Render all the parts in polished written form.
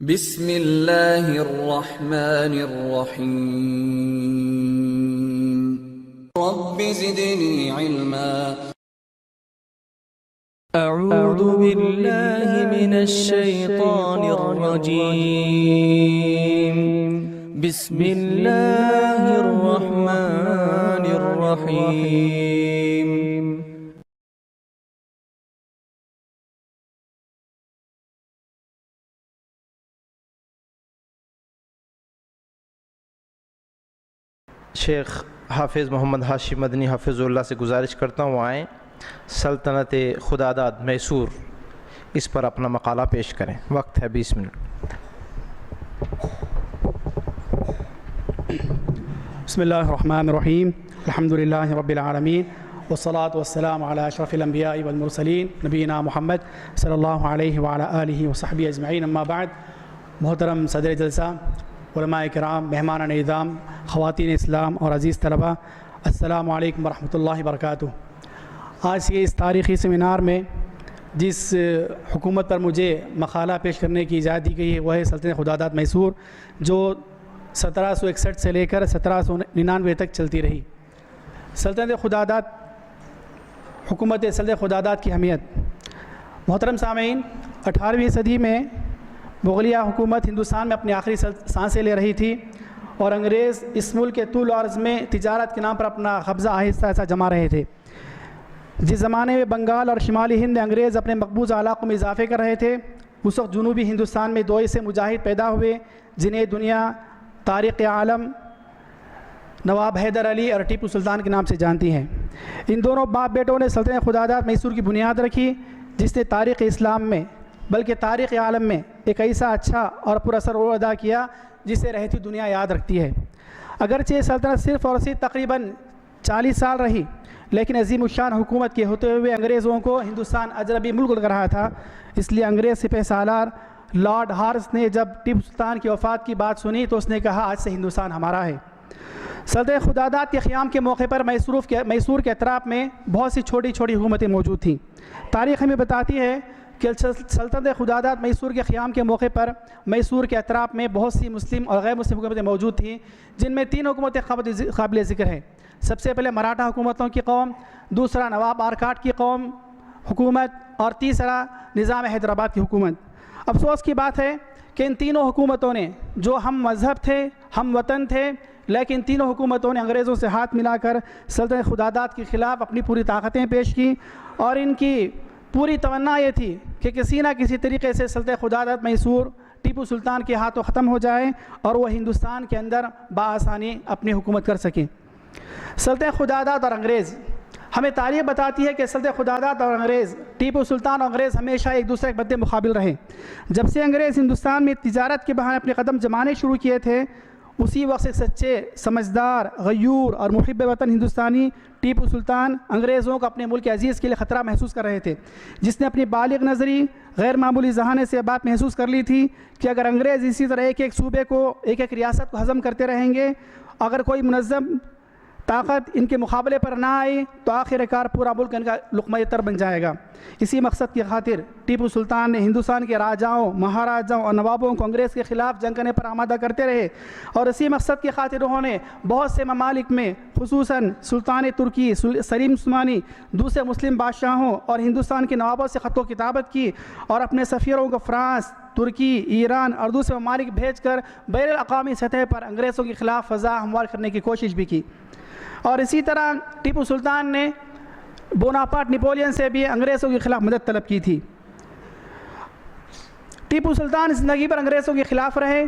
बिस्मिल्लाहिर्रहमानिर्रहीम। रब्बि ज़िदनी इल्मा। अऊज़ु बिल्लाहि मिनश शैतानिर रजीम। बिस्मिल्लाहिर रहमानिर रहीम। शेख हाफिज़ मोहम्मद हाशिम मदनी हाफिज़ुल्लाह से गुजारिश करता हूँ आएँ सल्तनत खुदादाद मैसूर इस पर अपना मकाला पेश करें। वक्त है 20 मिनट। बिस्मिल्लाहिर्रहमानिर्रहीम। अल्हम्दुलिल्लाहि रब्बिल आलमीन वस्सलातु वस्सलामु अला अशरफिल अंबियाइ वल मुरसलीन नबीना मुहम्मद सल्लल्लाहु अलैहि व अला आलिहि व सहबिहि अजमईन। अम्मा बाद। मोहतरम सदर जलसा, उलमाए किराम, मेहमान निज़ाम, ख़वातीन इस्लाम और अज़ीज़ तलबा, अस्सलामु अलैकुम वरहमतुल्लाहि वबरकातुहू। आज के इस तारीख़ी सेमिनार में जिस हुकूमत पर मुझे मकाला पेश करने की इजाज़त दी गई है वह है सल्तनत खुदादाद मैसूर, जो 1761 से लेकर 1799 तक चलती रही। सल्तनत खुदादाद, हुकूमत सल्तनत खुदादाद की अहमियत। मोहतरम सामीन, 18वीं सदी में मुग़लिया हुकूमत हिंदुस्तान में अपनी आखिरी सांसें ले रही थी और अंग्रेज़ इस मुल्क के तूल अर्ज़ में तिजारत के नाम पर अपना कब्ज़ा आहिस्ता आहिस्ता जमा रहे थे। जिस ज़माने में बंगाल और शुमाली हिंद में अंग्रेज़ अपने मकबूज़ इलाक़ों में इजाफ़े कर रहे थे, उस वक्त जनूबी हिंदुस्तान में दो ऐसे मुजाहिद पैदा हुए जिन्हें दुनिया तारिक़ आलम नवाब हैदर अली और टीपू सुल्तान के नाम से जानती हैं। इन दोनों बाप बेटों ने सल्तनत खुदादाद मैसूर की बुनियाद रखी, जिसने तारीख़ इस्लाम में बल्कि तारीख़ आलम में एक ऐसा अच्छा और पुरअसर रोल अदा किया जिसे रहती दुनिया याद रखती है। अगरचे सल्तनत सिर्फ़ और सिर्फ तकरीबन 40 साल रही, लेकिन अजीम उशान हुकूमत के होते हुए अंग्रेज़ों को हिंदुस्तान अजनबी मुल्क लग रहा था। इसलिए अंग्रेज़ सिपह सालार लॉर्ड हार्स ने जब टीपू सुल्तान की वफ़ात की बात सुनी तो उसने कहा, आज से हिंदुस्तान हमारा है। सल्तनत खुदादाद के क़याम के मौके पर मैसूर के अतराफ़ में बहुत सी छोटी छोटी हुकूमतें मौजूद थीं। तारीख़ हमें बताती है कि सल्तनत खुदादाद मैसूर के क़याम के मौके पर मैसूर के अतराफ़ में बहुत सी मुस्लिम और गैर मुस्लिम हुकूमतें मौजूद थीं, जिनमें 3 हुकूमतें काबिल ज़िक्र हैं। सबसे पहले मराठा हुकूमतों की कौम, दूसरा नवाब आरकाट की कौम हुकूमत और तीसरा निज़ाम हैदराबाद की हुकूमत। अफसोस की बात है कि इन तीनों हुकूमतों ने, जो हम मज़हब थे, हम वतन थे, लेकिन तीनों हुकूमतों ने अंग्रेज़ों से हाथ मिलाकर सल्तनत खुदादाद के ख़िलाफ़ अपनी पूरी ताकतें पेश की और इनकी पूरी तमन्ना ये थी कि किसी न किसी तरीके से सल्तनत खुदादाद मैसूर टीपू सुल्तान के हाथों ख़त्म हो जाए और वह हिंदुस्तान के अंदर बाआसानी अपनी हुकूमत कर सकें। सल्तनत खुदादाद और अंग्रेज़, हमें तारीख़ बताती है कि सल्तनत खुदादाद और अंग्रेज़, टीपू सुल्तान और अंग्रेज़ हमेशा एक दूसरे के बद्दे मुकाबिल रहे। जब से अंग्रेज़ हिंदुस्तान में तिजारत के बहाने अपने कदम जमाने शुरू किए थे, उसी वक्त से सच्चे, समझदार, गयूर और मुहिब वतन हिंदुस्तानी टीपू सुल्तान अंग्रेज़ों को अपने मुल्क अज़ीज़ के लिए ख़तरा महसूस कर रहे थे, जिसने अपनी बालिग़ नज़री गैर मामूली ज़हाने से बात महसूस कर ली थी कि अगर अंग्रेज़ इसी तरह एक एक सूबे को, एक एक रियासत को हज़म करते रहेंगे, अगर कोई मुनज़्ज़म ताकत इनके मुकाबले पर ना आई तो आखिरकार पूरा मुल्क इनका लुक़मा तर बन जाएगा। इसी मकसद की खातिर टीपू सुल्तान ने हिंदुस्तान के राजाओं, महाराजाओं और नवाबों को अंग्रेज़ के ख़िलाफ़ जंग करने पर आमादा करते रहे और इसी मकसद की खातिर उन्होंने बहुत से ममालिक में, खुसूसन सुल्तान तुर्की सलीम उस्मानी, दूसरे मुस्लिम बादशाहों और हिंदुस्तान के नवाबों से ख़त व किताबत की और अपने सफ़ीरों को फ़्रांस, तुर्की, ईरान और दूसरे ममालिक भेज कर बैनुल अक़वामी सतह पर अंग्रेज़ों के ख़िलाफ़ फ़ज़ा हमवार करने की कोशिश भी की। और इसी तरह टीपू सुल्तान ने बोनापार्ट नेपोलियन से भी अंग्रेज़ों के ख़िलाफ़ मदद तलब की थी। टीपू सुल्तान ज़िंदगी पर अंग्रेज़ों के ख़िलाफ़ रहे,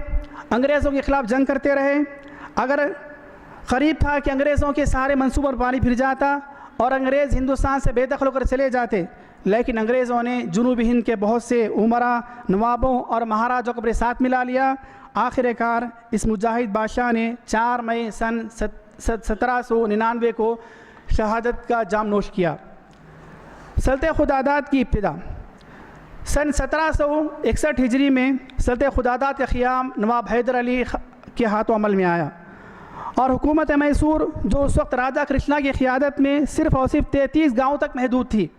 अंग्रेज़ों के ख़िलाफ़ जंग करते रहे। अगर क़रीब था कि अंग्रेज़ों के सारे मंसूबों पर पानी फिर जाता और अंग्रेज़ हिंदुस्तान से बेदखल होकर चले जाते, लेकिन अंग्रेज़ों ने जनूबी हिंद के बहुत से उमरा, नवाबों और महाराजाओं को अपने साथ मिला लिया। आखिरकार इस मुजाहिद बादशाह ने 4 मई सन 1799 को शहादत का जाम नोश किया। सल्तनत खुदादाद की इब्तिदा सन 1761 हिजरी में सल्तनत खुदादाद का क़याम नवाब हैदर अली के हाथों अमल में आया और हुकूमत मैसूर, जो उस वक्त राजा कृष्णा की क़ियादत में सिर्फ़ और सिर्फ 33 गाँव तक महदूद थी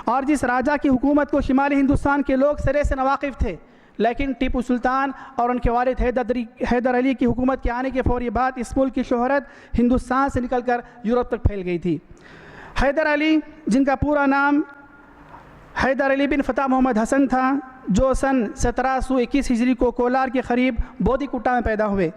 और जिस राजा की हुकूमत को शुमाली हिंदुस्तान के लोग सिरे से नावाकिफ़ थे, लेकिन टीपू सुल्तान और उनके वालिद हैदर अली की हुकूमत के आने के फौरी बाद इस मुल्क की शोहरत हिंदुस्तान से निकलकर यूरोप तक फैल गई थी। हैदर अली, जिनका पूरा नाम हैदर अली बिन फ़तह मोहम्मद हसन था, जो सन 1721 हिजरी को कोलार के करीब बोधीकुट्टा में पैदा हुए।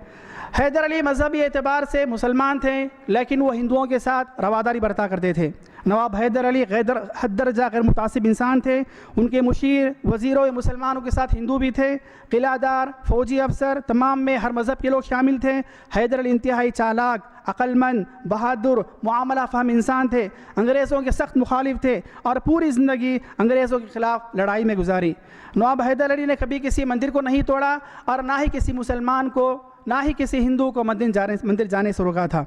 हैदर अली मजहबी एतबार से मुसलमान थे, लेकिन वो हिंदुओं के साथ रवादारी बरता करते थे। नवाब हैदर अली हद दर्जा गैर मुतासिब इंसान थे। उनके मुशीर, वज़ीरों मुसलमानों के साथ हिंदू भी थे। किलादार, फ़ौजी अफसर, तमाम में हर मज़हब के लोग शामिल थे। हैदर अली इंतहाई चालाक, अक्लमंद, बहादुर, मुआमला फ़हम इंसान थे। अंग्रेज़ों के सख्त मुखालिफ थे और पूरी ज़िंदगी अंग्रेज़ों के ख़िलाफ़ लड़ाई में गुजारी। नवाब हैदर अली ने कभी किसी मंदिर को नहीं तोड़ा और ना ही किसी मुसलमान को, ना ही किसी हिंदू को मंदिर जाने से रोका था।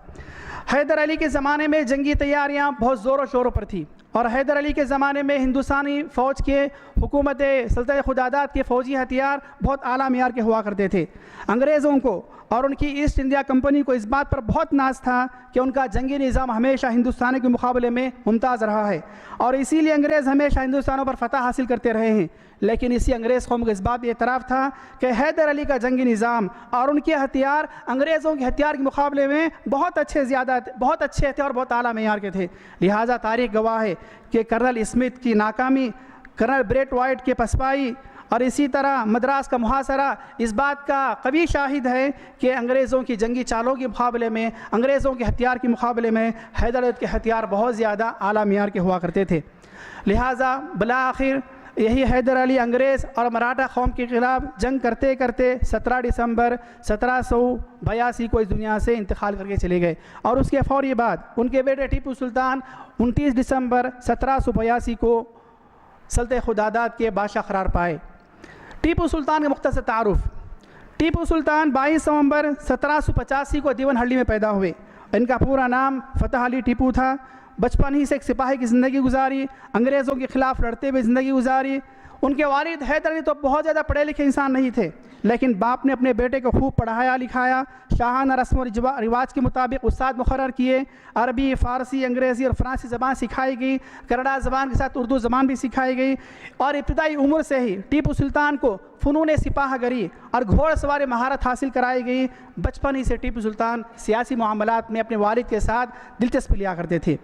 हैदर अली के ज़माने में जंगी तैयारियां बहुत ज़ोरों शोरों पर थी और हैदर अली के ज़माने में हिंदुस्तानी फ़ौज के हुकूमत सल्तनत खुदादात के फ़ौजी हथियार बहुत आला मियार के हुआ करते थे। अंग्रेज़ों को और उनकी ईस्ट इंडिया कंपनी को इस बात पर बहुत नाज था कि उनका जंगी निज़ाम हमेशा हिंदुस्तान के मुकाबले में मुमताज़ रहा है और इसीलिए अंग्रेज़ हमेशा हिंदुस्तानों पर फ़तह हासिल करते रहे हैं। लेकिन इसी अंग्रेज़ कौम को इस बात एतराफ़ था कि हैदर अली का जंगी निज़ाम और उनके हथियार अंग्रेज़ों के हथियार के मुकाबले में बहुत अच्छे थे और बहुत आला मेयार के थे। लिहाजा तारीख़ गवाह है कि कर्नल स्मिथ की नाकामी, कर्नल ब्रेट वाइट के पसपाई और इसी तरह मद्रास का मुहासरा इस बात का कवी शाहिद है कि अंग्रेज़ों की जंगी चालों के मुकाबले में, अंग्रेज़ों के हथियार के मुकाबले में हैदर अली के हथियार बहुत ज़्यादा आला मियार के हुआ करते थे। लिहाजा बिला आखिर यही हैदर अली अंग्रेज़ और मराठा कौम के ख़िलाफ़ जंग करते करते 17 दिसंबर 1782 को इस दुनिया से इंतकाल करके चले गए और उसके फौरी बाद उनके बेटे टीपू सुल्तान 29 दिसंबर 1782 को सल्तनत खुदादात के बादशाह करार पाए। टीपू सुल्तान के मुख्तसर तारुफ। टीपू सुल्तान 22 नवंबर 1785 को दीवनहल्ली में पैदा हुए। इनका पूरा नाम फ़तह अली टीपू था। बचपन ही से एक सिपाही की ज़िंदगी गुजारी, अंग्रेज़ों के ख़िलाफ़ लड़ते हुए ज़िंदगी गुजारी। उनके वालिद हैदर अली तो बहुत ज़्यादा पढ़े लिखे इंसान नहीं थे, लेकिन बाप ने अपने बेटे को खूब पढ़ाया लिखाया। शाहाना रस्म और रिवाज के मुताबिक उस्ताद मुकर्रर किए। अरबी, फ़ारसी, अंग्रेज़ी और फ़्रांसी ज़बान सिखाई गई। कन्नड़ा ज़बान के साथ उर्दू ज़बान भी सिखाई गई और इब्तदाई उम्र से ही टीपू सुल्तान को फ़नून सिपाहगरी और घोड़सवारी महारत हासिल कराई गई। बचपन ही से टीपू सुल्तान सियासी मामलात में अपने वालिद के साथ दिलचस्पी लिया करते थे।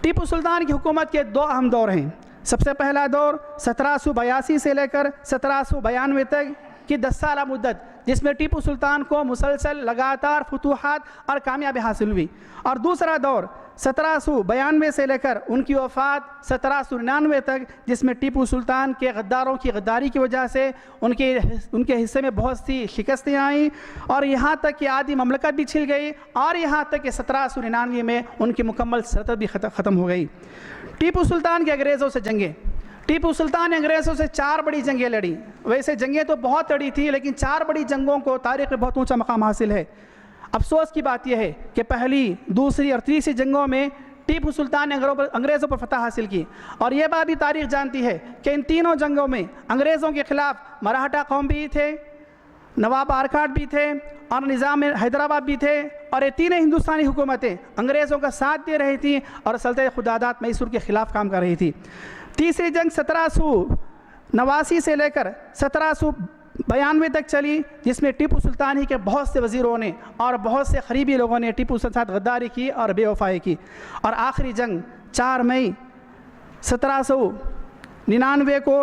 टीपू सुल्तान की हुकूमत के दो अहम दौर हैं। सबसे पहला दौर 1782 से लेकर 1792 तक की 10 साल मुद्दत, जिसमें टीपू सुल्तान को मुसलसल लगातार फतूहात और कामयाबी हासिल हुई, और दूसरा दौर 1792 से लेकर उनकी वफ़ात 1799 तक, जिसमें टीपू सुल्तान के गद्दारों की गद्दारी की वजह से उनके हिस्से में बहुत सी शिकस्तें आईं और यहाँ तक कि आधी ममलकत भी छिल गई और यहाँ तक कि 1799 में उनकी मुकम्मल सल्तनत भी ख़त्म हो गई। टीपू सुल्तान के अंग्रेज़ों से जंगें। टीपू सुल्तान ने अंग्रेज़ों से 4 बड़ी जंगें लड़ी। वैसे जंगें तो बहुत लड़ी थी, लेकिन 4 बड़ी जंगों को तारीख़ में बहुत ऊंचा मकाम हासिल है। अफसोस की बात यह है कि पहली, दूसरी और तीसरी जंगों में टीपू सुल्तान ने अंग्रेज़ों पर फतह हासिल की और यह बात भी तारीख़ जानती है कि इन तीनों जंगों में अंग्रेज़ों के ख़िलाफ़ मराठा कौम भी थे, नवाब आरकाट भी थे और निज़ाम हैदराबाद भी थे, और ये तीनों हिंदुस्तानी हुकूमतें अंग्रेज़ों का साथ दे रही थी और सल्तनत खुदादात मैसूर के ख़िलाफ़ काम कर रही थी। तीसरी जंग 1789 से लेकर 1792 तक चली, जिसमें टीपू सुल्तान ही के बहुत से वज़ीरों ने और बहुत से क़रीबी लोगों ने टीपू के साथ गद्दारी की और बेवफ़ाई की। और आखिरी जंग 4 मई 1799 को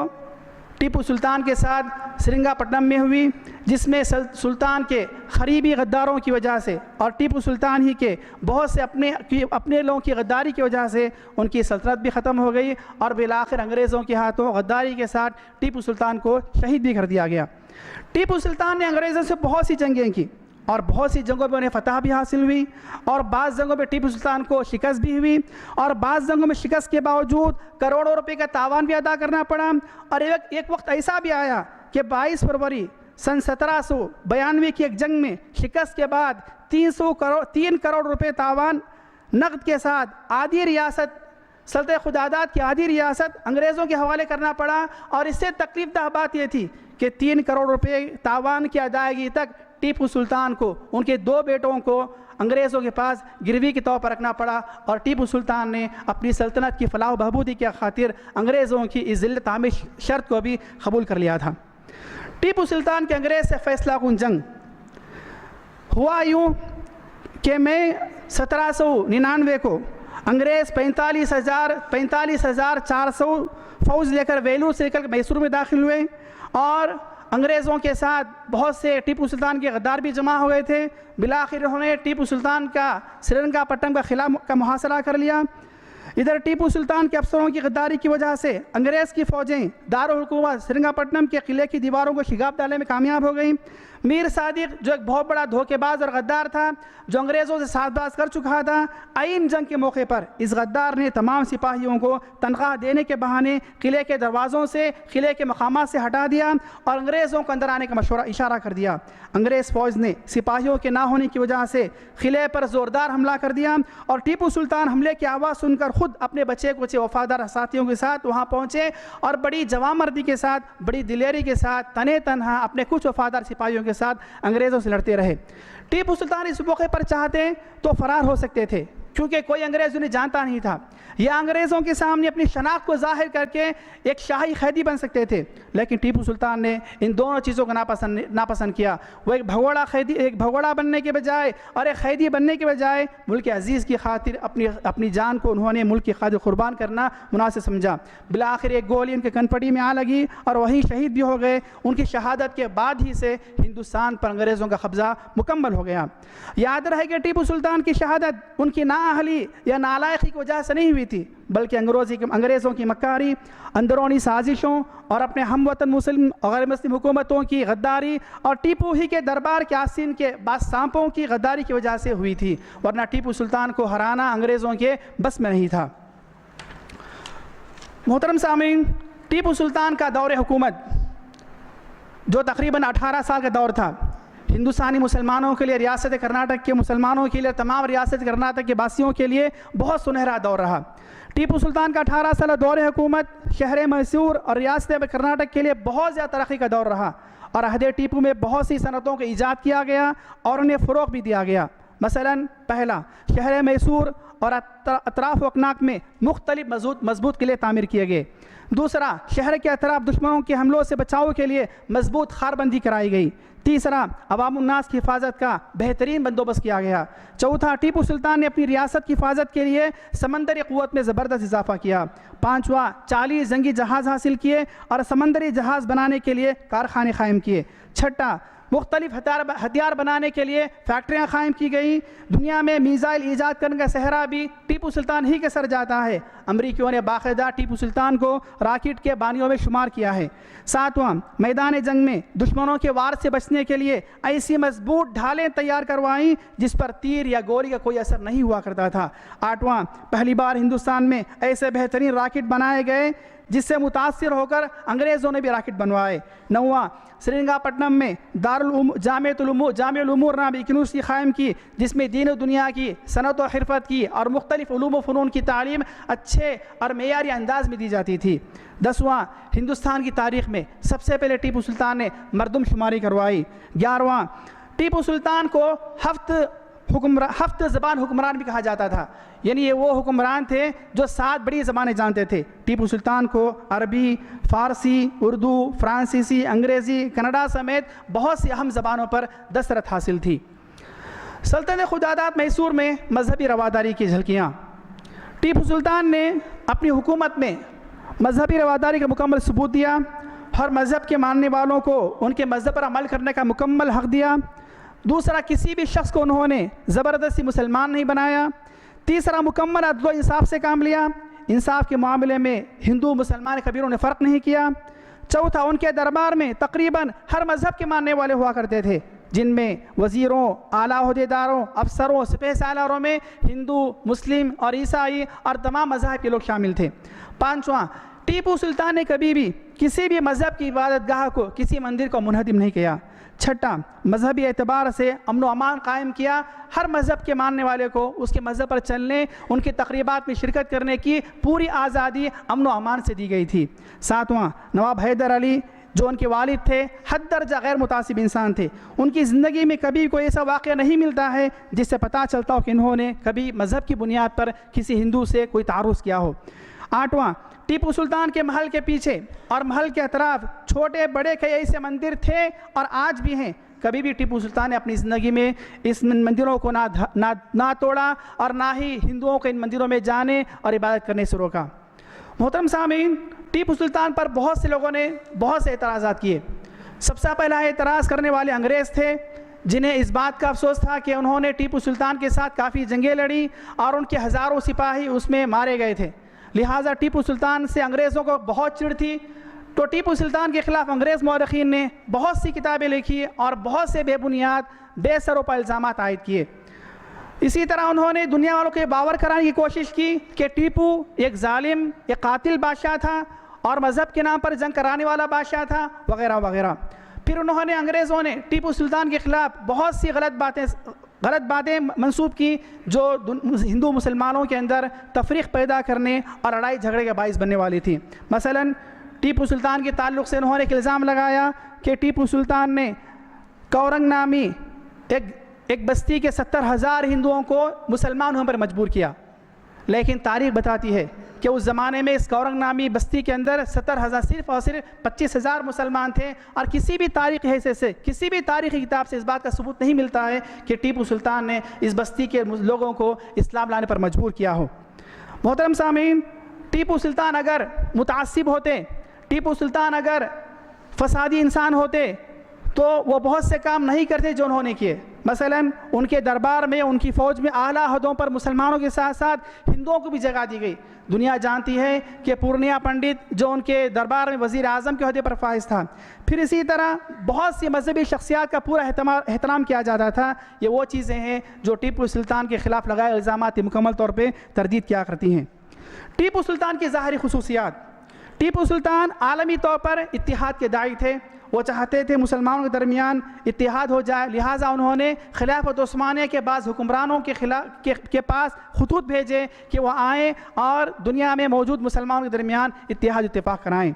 टीपू सुल्तान के साथ श्रीरंगपट्टनम में हुई, जिसमें सुल्तान के क़रीबी गद्दारों की वजह से और टीपू सुल्तान ही के बहुत से अपने लोगों की गद्दारी की वजह से उनकी सल्तनत भी ख़त्म हो गई और बिलाखिर अंग्रेज़ों के हाथों गद्दारी के साथ टीपू सुल्तान को शहीद भी कर दिया गया। टीपू सुल्तान ने अंग्रेज़ों से बहुत सी जंगें की और बहुत सी जंगों में उन्हें फ़तह भी हासिल हुई और बाज़ जंगों में टीपू सुल्तान को शिकस्त भी हुई और बाज़ जंगों में शिकस्त के बावजूद करोड़ों रुपए का तावान भी अदा करना पड़ा। और एक वक्त ऐसा भी आया कि 22 फरवरी सन 1792 की एक जंग में शिकस्त के बाद 3 करोड़ रुपए तावान नकद के साथ आधी रियासत, सल्तनत खुदादात की आधी रियासत अंग्रेज़ों के हवाले करना पड़ा। और इससे तकलीफ दह बात यह थी कि 3 करोड़ रुपए तावान की अदायगी तक टीपू सुल्तान को, उनके 2 बेटों को अंग्रेज़ों के पास गिरवी के तौर पर रखना पड़ा और टीपू सुल्तान ने अपनी सल्तनत की फलाह बहबूदी की खातिर अंग्रेज़ों की इस ज़िल्लत आमिश शर्त को भी कबूल कर लिया था। टीपू सुल्तान के अंग्रेज़ से फ़ैसला कुन जंग हुआ यूँ कि मई 1799 को अंग्रेज़ 45,400 फ़ौज लेकर वेलूर से निकल मैसूर में दाखिल हुए और अंग्रेज़ों के साथ बहुत से टीपू सुल्तान के गद्दार भी जमा हो गए थे। बिलाखिर उन्होंने टीपू सुल्तान का श्रीरंगापट्टनम का खिला का मुहासरा कर लिया। इधर टीपू सुल्तान के अफसरों की गद्दारी की वजह से अंग्रेज़ की फ़ौजें दारुल हुकूमत श्रीरंगापट्टनम के किले की दीवारों को शिगाब डालने में कामयाब हो गई। मीर सादिक जो एक बहुत बड़ा धोखेबाज और गद्दार था, जो अंग्रेज़ों से साझबाज कर चुका था, आइन जंग के मौके पर इस गद्दार ने तमाम सिपाहियों को तनख्वाह देने के बहाने किले के दरवाज़ों से, किले के मकामात से हटा दिया और अंग्रेज़ों को अंदर आने का मशवरा इशारा कर दिया। अंग्रेज़ फ़ौज ने सिपाहियों के ना होने की वजह से किले पर ज़ोरदार हमला कर दिया और टीपू सुल्तान हमले की आवाज़ सुनकर खुद अपने बच्चे कुछ वफ़ादार साथियों के साथ वहाँ पहुँचे और बड़ी जवामर्दी के साथ, बड़ी दिलेरी के साथ तने तनहा अपने कुछ वफ़ादार सिपाहियों के साथ अंग्रेज़ों से लड़ते रहे। टीपू सुल्तान इस मौके पर चाहते तो फरार हो सकते थे, क्योंकि कोई अंग्रेज़ उन्हें जानता नहीं था, या अंग्रेज़ों के सामने अपनी शनाख्त को जाहिर करके एक शाही कैदी बन सकते थे। लेकिन टीपू सुल्तान ने इन दोनों चीज़ों को नापसंद किया। वो एक भगोड़ा बनने के बजाय और एक कैदी बनने के बजाय मुल्क अजीज़ की खातिर अपनी जान को उन्होंने मुल्क की खातिर कुर्बान करना मुनासिब समझा। बिलाखिर एक गोली उनके कनपटी में आ लगी और वहीं शहीद भी हो गए। उनकी शहादत के बाद ही से हिंदुस्तान पर अंग्रेज़ों का कब्ज़ा मुकम्मल हो गया। याद रहे कि टीपू सुल्तान की शहादत उनकी नाअहली या नालायकी की वजह से नहीं हुई थी, बल्कि अंग्रेज़ों की मक्कारी, अंदरूनी साजिशों और अपने हमवतन मुस्लिम और गैर मुस्लिम हुकूमतों की गद्दारी और टीपू ही के दरबार के आसीन के बादशाहों की गद्दारी की वजह से हुई थी, वरना टीपू सुल्तान को हराना अंग्रेज़ों के बस में नहीं था। मोहतरम सामीन, टीपू सुल्तान का दौर हुकूमत जो तकरीबन 18 साल का दौर था, हिंदुस्तानी मुसलमानों के लिए, रियासत कर्नाटक के मुसलमानों के लिए, तमाम रियासत कर्नाटक के वासियों के लिए बहुत सुनहरा दौर रहा। टीपू सुल्तान का 18 साल दौर हुकूमत शहर मैसूर और रियासत कर्नाटक के लिए बहुत ज़्यादा तरक्की का दौर रहा और अहदे टीपू में बहुत सी सनतों को ईजाद किया गया और उन्हें फ़रोग़ भी दिया गया। मसलन पहला, शहर मैसूर और अतराफ़ वकनाक में मुख्तलिफ मजबूत किले तामीर किए गए। दूसरा, शहर के अतराफ दुश्मनों के हमलों से बचाव के लिए मजबूत खारबंदी कराई गई। तीसरा, अवामुन्नास की हिफाजत का बेहतरीन बंदोबस्त किया गया। चौथा, टीपू सुल्तान ने अपनी रियासत की हिफाजत के लिए समंदरी क़ुव्वत में ज़बरदस्त इजाफा किया। पाँचवा, 40 जंगी जहाज़ हासिल किए और समंदरी जहाज़ बनाने के लिए कारखाने कायम किए। छठा, मुख्तलिफ हथियार बनाने के लिए फैक्ट्रियाँ कायम की गई। दुनिया में मीज़ाइल ईजाद करने का सहरा भी टीपू सुल्तान ही के सर जाता है। अमरीकियों ने बाकायदा टीपू सुल्तान को रॉकेट के बानियों में शुमार किया है। सातवां, मैदान जंग में दुश्मनों के वार से बचने के लिए ऐसी मजबूत ढालें तैयार करवाईं जिस पर तीर या गोली का कोई असर नहीं हुआ करता था। आठवां, पहली बार हिंदुस्तान में ऐसे बेहतरीन रॉकेट बनाए गए जिससे मुतासिर होकर अंग्रेज़ों ने भी रॉकेट बनवाए। नौवां, श्रीरंगापट्टनम में जामिअतुल उमूर नाम एक यूनिवर्सिटी कायम की, जिसमें दीन दुनिया की सनत और हिरफत की और मुख्तलिफ उलूम व फ़नून की तालीम अच्छे और मेयारी अंदाज में दी जाती थी। 10वां, हिंदुस्तान की तारीख़ में सबसे पहले टीपू सुल्तान ने मरदमशुमारी करवाई। 11वां, टीपू सुल्तान को हफ्त ज़बान हुक्मरान भी कहा जाता था, यानी ये वो हुक्मरान थे जो 7 बड़ी ज़बानें जानते थे। टीपू सुल्तान को अरबी, फ़ारसी, उर्दू, फ्रांसीसी, अंग्रेज़ी, कन्नड़ा समेत बहुत सी अहम ज़बानों पर दस्तरस हासिल थी। सल्तनत खुदादात मैसूर में मजहबी रवादारी की झलकियाँ। टीपू सुल्तान ने अपनी हुकूमत में मजहबी रवादारी का मुकम्मल सबूत दिया। हर मज़हब के मानने वालों को उनके मज़हब पर अमल करने का मुकम्मल हक़ दिया। दूसरा, किसी भी शख्स को उन्होंने ज़बरदस्ती मुसलमान नहीं बनाया। तीसरा, मुकम्मल अदल व इंसाफ से काम लिया। इंसाफ के मामले में हिंदू मुसलमान कबीर ने फ़र्क नहीं किया। चौथा, उनके दरबार में तकरीबन हर मज़हब के मानने वाले हुआ करते थे, जिनमें वज़ीरों, आला ओहदेदारों, अफसरों, सिपह सालारों में हिंदू, मुस्लिम और ईसाई और तमाम मज़हब के लोग शामिल थे। पाँचवां, टीपू सुल्तान ने कभी भी किसी भी मज़हब की इबादत गाह को, किसी मंदिर को मुनहदिम नहीं किया। छठा, मजहबी एतबार से अमन व अमान कायम किया। हर मज़हब के मानने वाले को उसके मज़हब पर चलने, उनकी तकरीबात में शिरकत करने की पूरी आज़ादी अमन व अमान से दी गई थी। सातवां, नवाब हैदर अली जो उनके वालिद थे, हद दर्जा गैर मुतासिब इंसान थे। उनकी ज़िंदगी में कभी कोई ऐसा वाक़या नहीं मिलता है जिससे पता चलता हो कि इन्होंने कभी मज़हब की बुनियाद पर किसी हिंदू से कोई तारुज़ किया हो। 8वां, टीपू सुल्तान के महल के पीछे और महल के अतराफ छोटे बड़े कई ऐसे मंदिर थे और आज भी हैं। कभी भी टीपू सुल्तान ने अपनी ज़िंदगी में इस मंदिरों को ना तोड़ा और ना ही हिंदुओं को इन मंदिरों में जाने और इबादत करने से रोका। मोहतरम सामीन, टीपू सुल्तान पर बहुत से लोगों ने बहुत से एतराज़ात किए। सबसे पहला एतराज़ करने वाले अंग्रेज़ थे, जिन्हें इस बात का अफसोस था कि उन्होंने टीपू सुल्तान के साथ काफ़ी जंगें लड़ी और उनके हज़ारों सिपाही उसमें मारे गए थे। लिहाजा टीपू सुल्तान से अंग्रेज़ों को बहुत चिढ़ थी। तो टीपू सुल्तान के ख़िलाफ़ अंग्रेज़ मौरख़ीन ने बहुत सी किताबें लिखी और बहुत से बेबुनियाद बेसरोपा इल्ज़ामात आयद किए। इसी तरह उन्होंने दुनिया वालों के बावर कराने की कोशिश की कि टीपू एक जालिम, एक कातिल बादशाह था और मज़हब के नाम पर जंग कराने वाला बादशाह था, वगैरह वगैरह। फिर उन्होंने अंग्रेज़ों ने टीपू सुल्तान के ख़िलाफ़ बहुत सी गलत बातें मंसूब की जो हिंदू मुसलमानों के अंदर तफरीक़ पैदा करने और लड़ाई झगड़े का बाइस बनने वाली थी। मसलन टीपू सुल्तान के ताल्लुक़ से उन्होंने एक इल्ज़ाम लगाया कि टीपू सुल्तान ने कौरंग नामी एक बस्ती के 70,000 हिंदुओं को मुसलमान होने पर मजबूर किया। लेकिन तारीख़ बताती है कि उस ज़माने में इस कौरंग नामी बस्ती के अंदर 70,000 सिर्फ़ और सिर्फ 25,000 मुसलमान थे और किसी भी तारीख़ हैसियत से, किसी भी तारीख़ी किताब से इस बात का सबूत नहीं मिलता है कि टीपू सुल्तान ने इस बस्ती के लोगों को इस्लाम लाने पर मजबूर किया हो। मोहतरम सामीन, टीपू सुल्तान अगर मुतासिब होते, टीपू सुल्तान अगर फसादी इंसान होते तो वो बहुत से काम नहीं करते जो उन्होंने किए। मसलन उनके दरबार में, उनकी फ़ौज में आला हदों पर मुसलमानों के साथ साथ हिंदुओं को भी जगह दी गई। दुनिया जानती है कि पूर्णिया पंडित जो उनके दरबार में वज़ीर आज़म के अहदे पर फाइज था। फिर इसी तरह बहुत सी मजहबी शख्सियात का पूरा एहतराम किया जाता था। ये वो चीज़ें हैं जो टीपू सुल्तान के ख़िलाफ़ लगाए इल्ज़ामात मुकम्मल तौर पर तरदीद किया करती हैं। टीपू सुल्तान की ज़ाहिरी खुसूसियात। टीपू सुल्तान आलमी तौर पर इत्तिहाद के दाई थे। वो चाहते थे मुसलमानों के दरमियान इत्तिहाद हो जाए। लिहाजा उन्होंने खिलाफत उस्मानिया के बाद हुक्मरानों के पास खतूत भेजे कि वह आएँ और दुनिया में मौजूद मुसलमानों के दरमियान इत्तिहाद इत्तेफाक कराएँ।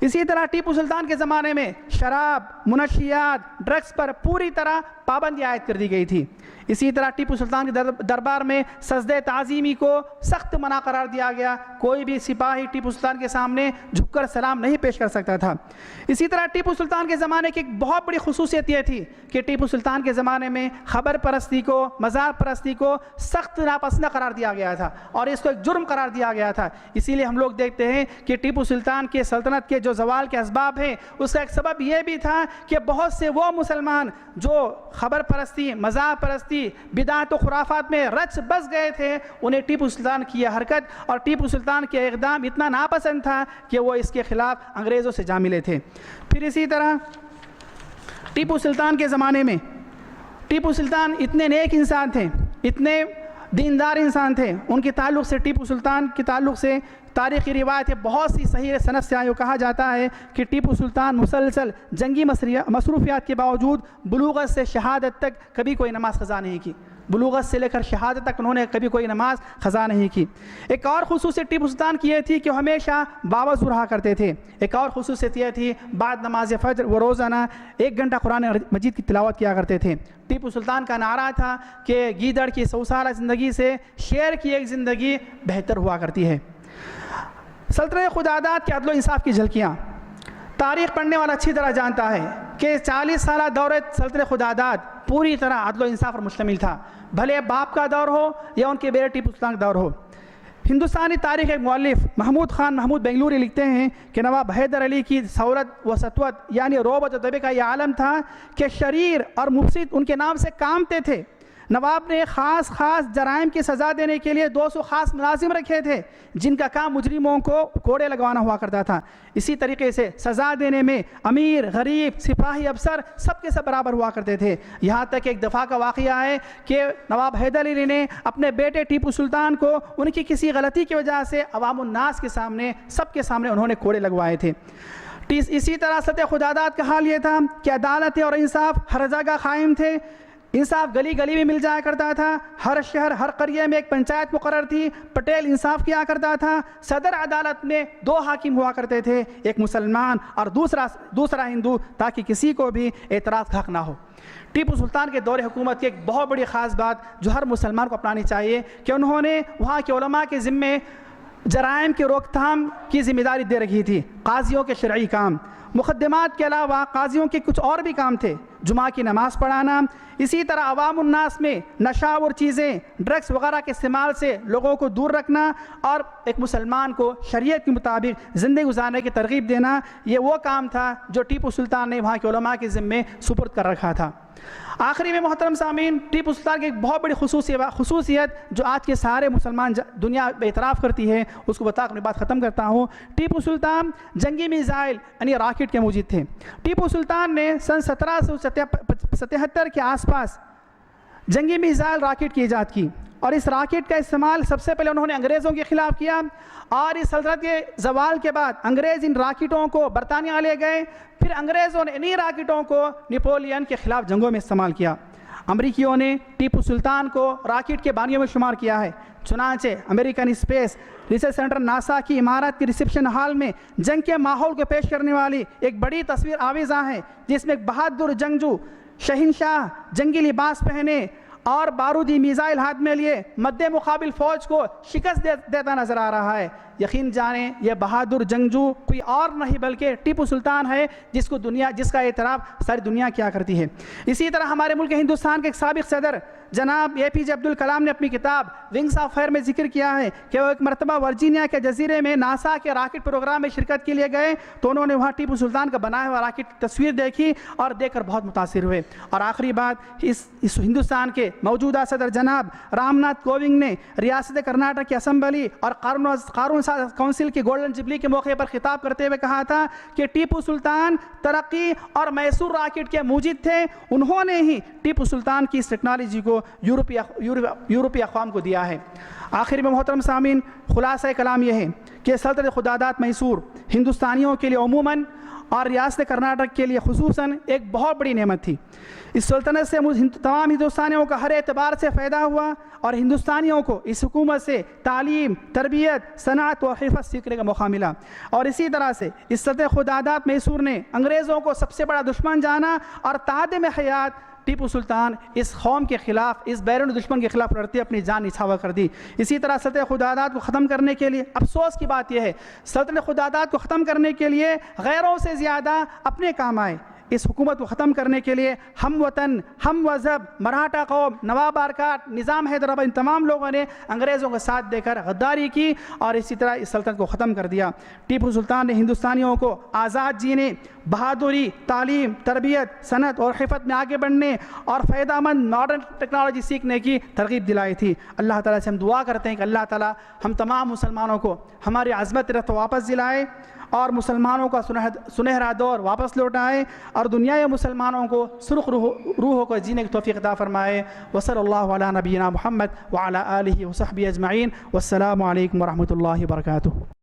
इसी तरह टीपू सुल्तान के ज़माने में शराब, मुनशियात, ड्रग्स पर पूरी तरह पाबंदी आयद कर दी गई थी। इसी तरह टीपू सुल्तान के दरबार में सजदे ताज़ीमी को सख्त मना करार दिया गया। कोई भी सिपाही टीपू सुल्तान के सामने झुककर सलाम नहीं पेश कर सकता था। इसी तरह टीपू सुल्तान के ज़माने की एक बहुत बड़ी खुसूसियत यह थी कि टीपू सुल्तान के ज़माने में खबर परस्ती को, मज़ार परस्ती को सख्त नापसंद करार दिया गया था और इसको एक जुर्म करार दिया गया था। इसीलिए हम लोग देखते हैं कि टीपू सुल्तान के सल्तनत के जो ज़वाल के असबाब हैं उसका एक सबब यह भी था कि बहुत से वो मुसलमान जो खबर परस्ती, मज़ार परस्ती, बिदात और खुराफात में रच बस गए थे, उन्हें टीपू सुल्तान की यह हरकत और टीपू सुल्तान के इक़दाम इतना नापसंद था कि वो इसके ख़िलाफ़ अंग्रेज़ों से जा मिले थे। फिर इसी तरह टीपू सुल्तान के ज़माने में टीपू सुल्तान इतने नेक इंसान थे, इतने दीनदार इंसान थे। उनके ताल्लुक़ से, टीपू सुल्तान के ताल्लुक़ से तारीख़ी रिवायतें बहुत सी सही सनद से आयो। कहा जाता है कि टीपू सुल्तान मुसलसल जंगी मसरूफियात के बावजूद बुलूगत से शहादत तक कभी कोई नमाज क़ज़ा नहीं की। बुलूगत से लेकर शहादत तक उन्होंने कभी कोई नमाज क़ज़ा नहीं की। एक और खुसूसियत टीपू सुल्तान की यह थी कि हमेशा बावज़ू रहा करते थे। एक और खुसूसियत यह थी बाद नमाज फ़ज्र वो रोज़ाना 1 घंटा कुरान मजीद की तिलावत किया करते थे। टीपू सुल्तान का नारा था कि गीदड़ की 100 साल ज़िंदगी से शेर की एक ज़िंदगी बेहतर हुआ करती है। सल्तनत खुदादाद के अदल व इंसाफ की झलकियाँ। तारीख़ पढ़ने वाला अच्छी तरह जानता है कि 40 साल दौर सल्तनत खुदादाद पूरी तरह अदल व इंसाफ पर मुश्तमिल था। भले बाप का दौर हो या उनके बेटे टीपू सुल्तान का दौर हो। हिंदुस्तानी तारीख़ के मुअल्लिफ़ महमूद ख़ान महमूद बेंगलुरी लिखते हैं कि नवाब हैदर अली की सौरत व सतवत यानी रोबत तबे का यह आलम था कि शरीर और मुफसिद उनके नाम से कामते थे। नवाब ने ख़ास जराइम की सज़ा देने के लिए 200 ख़ास मुलाजिम रखे थे जिनका काम मुजरिमों को कोड़े लगवाना हुआ करता था। इसी तरीके से सज़ा देने में अमीर, गरीब, सिपाही, अफसर सबके सब बराबर हुआ करते थे। यहाँ तक एक दफ़ा का वाक़या है कि नवाब हैदर अली ने अपने बेटे टीपू सुल्तान को उनकी किसी गलती की वजह से अवामुन्नास के सामने, सबके सामने उन्होंने कोड़े लगवाए थे। इसी तरह सल्तनत खुदादाद का हाल ये था कि अदालत और इंसाफ हर जगह कायम थे। इंसाफ गली गली में मिल जाया करता था। हर शहर, हर करिए में एक पंचायत मुकर्रर थी। पटेल इंसाफ किया करता था। सदर अदालत में 2 हाकिम हुआ करते थे, एक मुसलमान और दूसरा हिंदू, ताकि किसी को भी एतराज़ का हक़ ना हो। टीपू सुल्तान के दौरे हुकूमत की एक बहुत बड़ी ख़ास बात जो हर मुसलमान को अपनानी चाहिए कि उन्होंने वहाँ के उलमा के ज़िम्मे जराइम की रोकथाम की जिम्मेदारी दे रखी थी। काजियों के शरई काम, मुकद्दमात के अलावा काजियों के कुछ और भी काम थे, जुमा की नमाज़ पढ़ाना। इसी तरह अवामुन्नास में नशा और चीज़ें, ड्रग्स वगैरह के इस्तेमाल से लोगों को दूर रखना और एक मुसलमान को शरीयत के मुताबिक ज़िंदगी गुजारने की तरगीब देना, ये वो काम था जो टीपू सुल्तान ने वहाँ के उलमा के ज़िम्मे सुपुर्द कर रखा था। आखिरी में मोहतरम सामीन, टीपू सुल्तान की एक बहुत बड़ी खुसूसियत जो आज के सारे मुसलमान दुनिया एतराफ़ करती है, उसको बता अपनी बात ख़त्म करता हूँ। टीपू सुल्तान जंगी मिसाइल यानी रॉकेट के मुजीद थे। टीपू सुल्तान ने सन 1777 के आसपास जंगी मिसाइल रॉकेट की ईजाद की और इस रॉकेट का इस्तेमाल सबसे पहले उन्होंने अंग्रेज़ों के ख़िलाफ़ किया और इस सल्तनत के ज़वाल के बाद अंग्रेज़ इन रॉकेटों को बरतानिया ले गए। फिर अंग्रेज़ों ने इन्हीं रॉकेटों को नेपोलियन के ख़िलाफ़ जंगों में इस्तेमाल किया। अमरीकियों ने टीपू सुल्तान को रॉकेट के बानियों में शुमार किया है। चुनांचे American space research center NASA की इमारत के रिसेप्शन हॉल में जंग के माहौल को पेश करने वाली एक बड़ी तस्वीर आवेज़ा है, जिसमें एक बहादुर जंगजू शहंशाह जंगी लिबास पहने और बारूदी मिसाइल हाथ में लिए मद्दे मुकाबिल फ़ौज को शिकस्त देता नज़र आ रहा है। यकीन जाने यह बहादुर जंगजू कोई और नहीं बल्कि टीपू सुल्तान है, जिसका एतराफ़ सारी दुनिया किया करती है। इसी तरह हमारे मुल्क हिंदुस्तान के एक साबिक़ सदर जनाब APJ अब्दुल कलाम ने अपनी किताब विंग्स ऑफ फायर में जिक्र किया है कि वो एक मरतबा वर्जीनिया के जजीरे में नासा के रॉकेट प्रोग्राम में शिरकत के लिए गए तो उन्होंने वहाँ टीपू सुल्तान का बनाया हुआ रॉकेट की तस्वीर देखी और देखकर बहुत मुतासिर हुए। और आखिरी बात, इस हिंदुस्तान के मौजूदा सदर जनाब रामनाथ कोविंद ने रियासत कर्नाटक की असम्बली और कानून काउंसिल की गोल्डन जुबली के मौके पर खिताब करते हुए कहा था कि टीपू सुल्तान तरक्की और मैसूर रॉकेट के मूजिद थे। उन्होंने ही टीपू सुल्तान की इस टेक्नोलॉजी को यूरोपीय अक़वाम को दिया है। आखिर में मोहतरम सामीन, खुलासा कलाम यह है कि सल्तनत खुदादात मैसूर हिंदुस्तानियों के लिए अमूमन और रियासत कर्नाटक के लिए खुसूसन एक बहुत बड़ी नेमत थी। इस सल्तनत से तमाम हिंदुस्तानियों का हर एतबार से फ़ायदा हुआ और हिंदुस्तानियों को इस हुकूमत से तालीम, तरबियत, सनात व हिफ़्ज़ सीखने का मौका मिला। और इसी तरह से इस सल्तनत खुदादात मैसूर ने अंग्रेज़ों को सबसे बड़ा दुश्मन जाना और तादम हयात टीपू सुल्तान इस कौम के ख़िलाफ़, इस बैरून दुश्मन के ख़िलाफ़ लड़ते अपनी जान निछावर कर दी। इसी तरह सल्तनत खुदादात को ख़त्म करने के लिए अफसोस की बात यह है, सल्तनत खुदादात को ख़त्म करने के लिए गैरों से ज़्यादा अपने काम आए। इस हुकूमत को ख़त्म करने के लिए हम वतन, हम मज़हब, मराठा कौम, नवाब आरकाट, निज़ाम हैदराबाद, इन तमाम लोगों ने अंग्रेज़ों का साथ देकर गद्दारी की और इसी तरह इस सल्तनत को ख़त्म कर दिया। टीपू सुल्तान ने हिंदुस्तानियों को आज़ाद जीने, बहादुरी, तालीम, तरबियत, सनत और हिफ़्ज़ में आगे बढ़ने और फ़ायदामंद मॉडर्न टेक्नोलॉजी सीखने की तरगीब दिलाई थी। अल्लाह ताला से हम दुआ करते हैं कि अल्लाह ताला हम तमाम मुसलमानों को हमारी अज़मत रफ़्त वापस दिलाए और मुसलमानों का सुनहरा दौर वापस लौटाए और दुनिया या मुसलमानों को सुर्ख रूहों को जीने की तौफ़ीक़ अता फ़रमाए। वसल्लल्लाहु अला नबीना मुहम्मद व अला आलिहि व सहबिहि अजमईन। वस्सलामु अलैकुम व रहमतुल्लाहि व बरकातुहू।